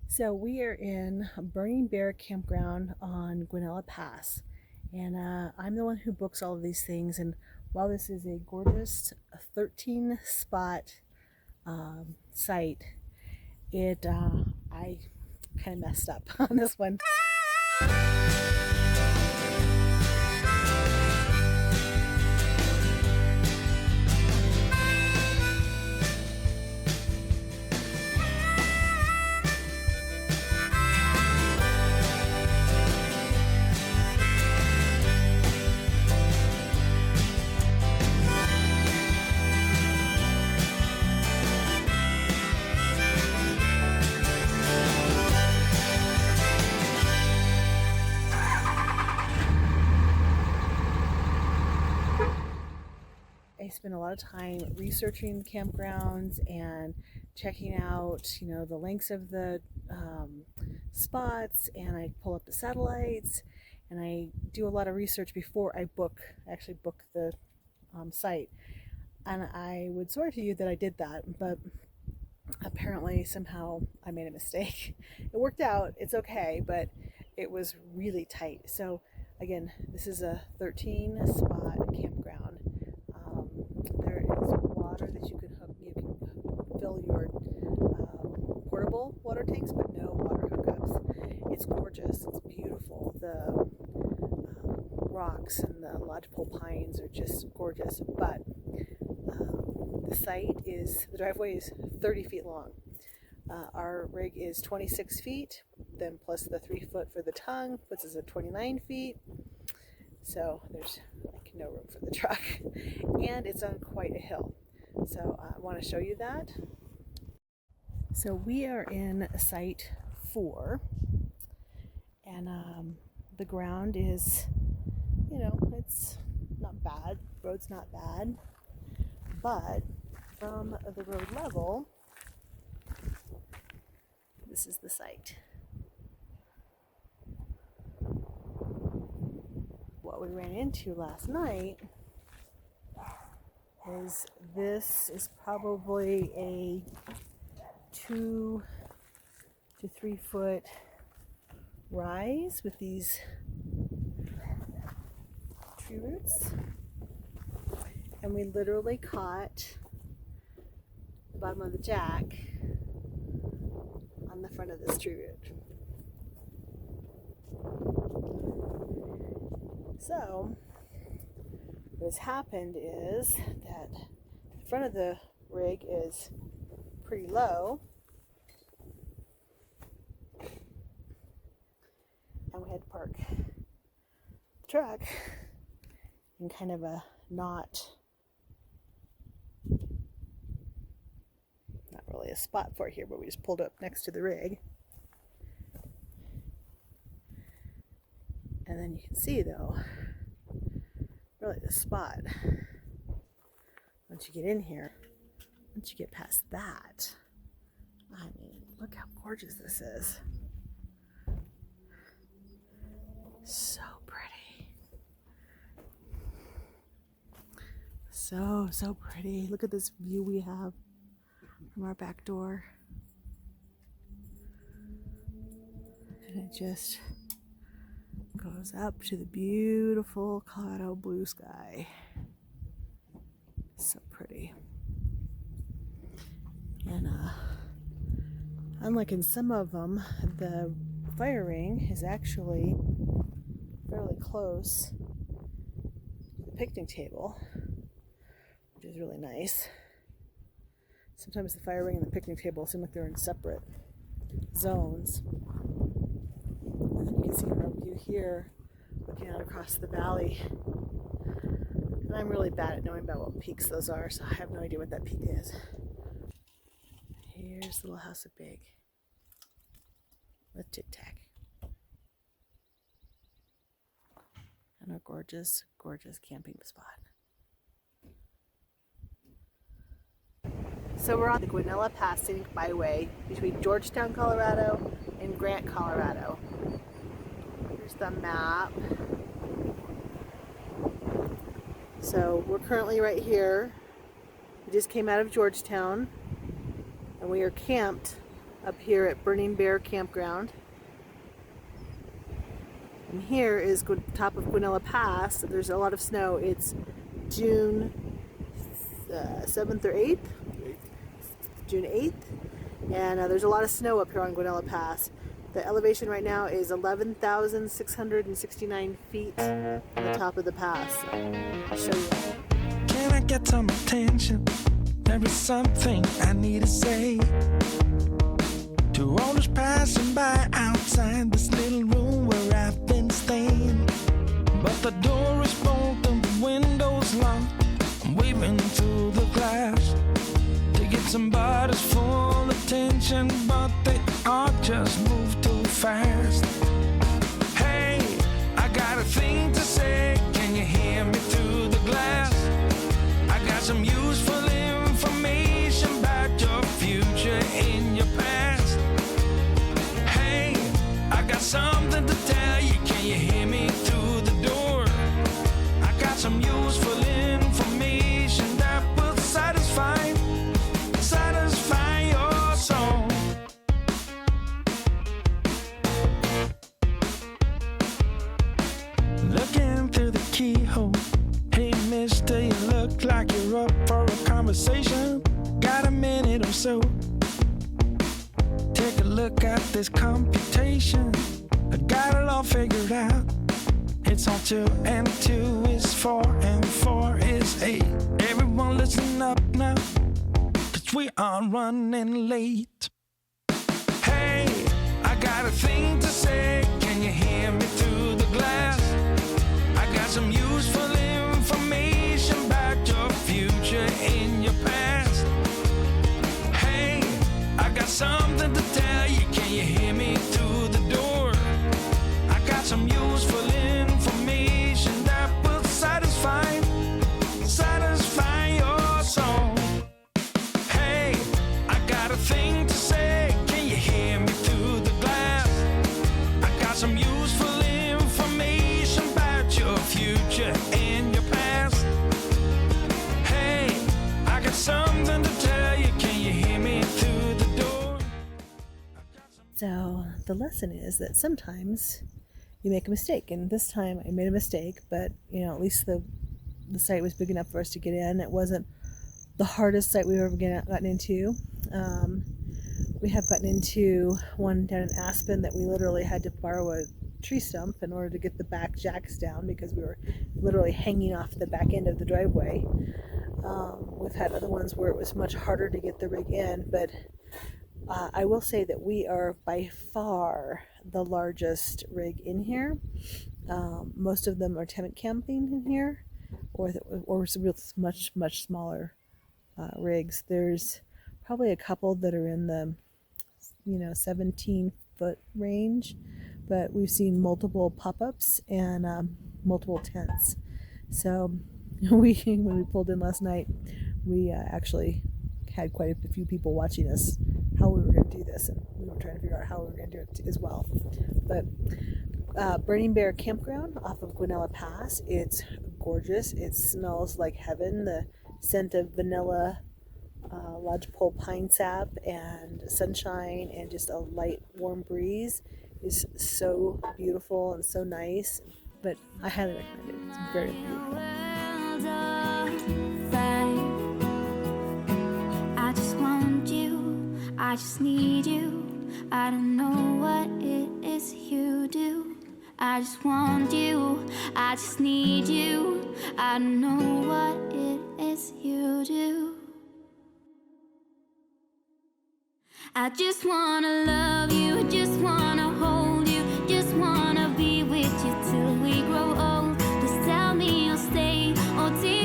So we are in Burning Bear Campground on Guanella Pass, and I'm the one who books all of these things. And while this is a gorgeous 13 spot site, it I kind of messed up on this one. I spend a lot of time researching campgrounds and checking out, the links of the spots, and I pull up the satellites, and I do a lot of research before I actually book the site. And I would swear to you that I did that, but apparently somehow I made a mistake. It worked out, it's okay, but it was really tight. So again, this is a 13 spot campground. There is water that you can fill your portable water tanks, but no water hookups. It's gorgeous, it's beautiful. The rocks and the lodgepole pines are just gorgeous, but the driveway is 30 feet long. Our rig is 26 feet, then plus the 3 foot for the tongue puts us at 29 feet. So there's like no room for the truck, and it's on quite a hill. So I want to show you that. So we are in site 4, and the ground is, it's not bad. Road's not bad, but from the road level, this is the site. What we ran into last night is this is probably a 2 to 3 foot rise with these tree roots, and we literally caught the bottom of the jack on the front of this tree root. So what has happened is that the front of the rig is pretty low, and we had to park the truck in kind of a not really a spot for it here, but we just pulled up next to the rig. And then you can see, though, really the spot, once you get in here, once you get past that, I mean, look how gorgeous this is. So pretty. So pretty. Look at this view we have from our back door. And it just goes up to the beautiful Colorado blue sky. So pretty. And unlike in some of them, the fire ring is actually fairly close to the picnic table, which is really nice. Sometimes the fire ring and the picnic table seem like they're in separate zones. And then you can see our view here, looking out across the valley. And I'm really bad at knowing about what peaks those are, so I have no idea what that peak is. Here's the little house of Big with Tic Tac. And a gorgeous, gorgeous camping spot. So we're on the Guanella Pass scenic byway between Georgetown, Colorado and Grant, Colorado. Here's the map. So we're currently right here. We just came out of Georgetown, and we are camped up here at Burning Bear Campground. And here is top of Guanella Pass. There's a lot of snow. It's June 7th or 8th? June 8th. And there's a lot of snow up here on Guanella Pass. The elevation right now is 11,669 feet on the top of the pass. So I'll show you. Can I get some attention? There is something I need to say to all those passing by outside this little room where I've been staying. But the door is bolted and the window's locked. I'm waving through the glass to get somebody's full attention, but they all just move too fast. Hey, I got a thing to say. Can you hear me through the glass? I got some useful information about your future in your past. Hey, I got something to tell you. Can you hear me through the door? I got some useful information that will satisfy your soul. Looking through the keyhole. Hey mister, you look like you're up for a conversation. Got a minute or so? Take a look at this computation. I got it all figured out. It's all 2 and 2 is 4 and 4 is 8. Everyone listen up now, 'cause we are running late. Hey, I got a thing to say. Can you hear me through the glass? I got some useful information about your future in your past. Hey, I got something to tell you. Can you hear me through the door? I got some useful information that will satisfy your soul. Hey, I got a thing to say. Can you hear me through the glass? I got some useful information about your future and your past. Hey, I got something to tell you. Can you hear me through the door? So the lesson is that sometimes you make a mistake, and this time I made a mistake, but at least the site was big enough for us to get in. It wasn't the hardest site we've ever gotten into. We have gotten into one down in Aspen that we literally had to borrow a tree stump in order to get the back jacks down because we were literally hanging off the back end of the driveway. We've had other ones where it was much harder to get the rig in, but I will say that we are by far the largest rig in here. Most of them are tent camping in here, or much smaller rigs. There's probably a couple that are in the 17-foot range, but we've seen multiple pop-ups and multiple tents. So when we pulled in last night, we actually had quite a few people watching us how we were going to do this, and we were trying to figure out how we were going to do it as well. But Burning Bear Campground off of Guanella Pass, it's gorgeous. It smells like heaven. The scent of vanilla, lodgepole pine sap, and sunshine, and just a light warm breeze is so beautiful and so nice. But I highly recommend it. It's very beautiful. I just want you, I just need you. I don't know what it is you do. I just want you, I just need you. I don't know what it is you do. I just wanna love you, just wanna hold you, just wanna be with you till we grow old. Just tell me you'll stay or take